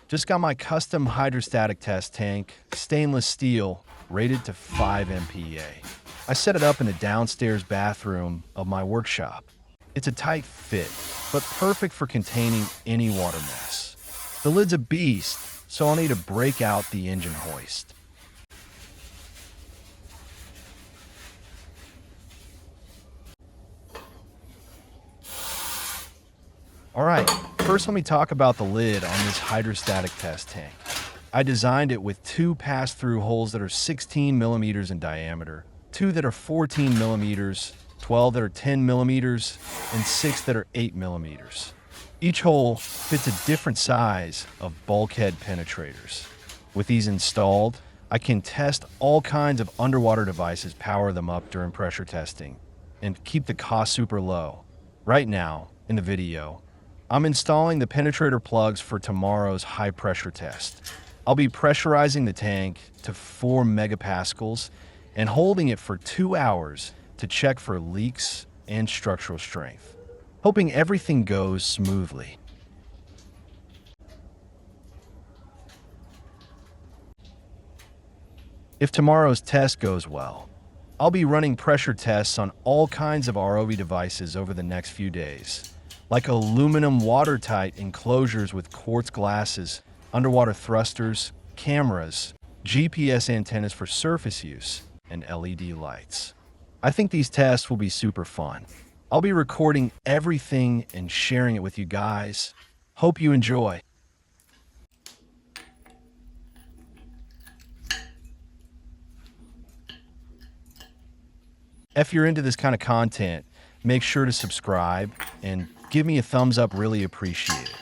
Just got my custom hydrostatic test tank, stainless steel, rated to 5 MPa. I set it up in the downstairs bathroom of my workshop. It's a tight fit, but perfect for containing any water mess. The lid's a beast, so I'll need to break out the engine hoist. Alright, first let me talk about the lid on this hydrostatic test tank. I designed it with 2 pass-through holes that are 16 millimeters in diameter, 2 that are 14 millimeters, 12 that are 10 millimeters, and 6 that are 8 millimeters. Each hole fits a different size of bulkhead penetrators. With these installed, I can test all kinds of underwater devices, power them up during pressure testing, and keep the cost super low. Right now, in the video, I'm installing the penetrator plugs for tomorrow's high pressure test. I'll be pressurizing the tank to 4 megapascals and holding it for 2 hours to check for leaks and structural strength, hoping everything goes smoothly. If tomorrow's test goes well, I'll be running pressure tests on all kinds of ROV devices over the next few days, like aluminum watertight enclosures with quartz glasses, underwater thrusters, cameras, GPS antennas for surface use, and LED lights. I think these tests will be super fun. I'll be recording everything and sharing it with you guys. Hope you enjoy. If you're into this kind of content, make sure to subscribe and give me a thumbs up, really appreciate it.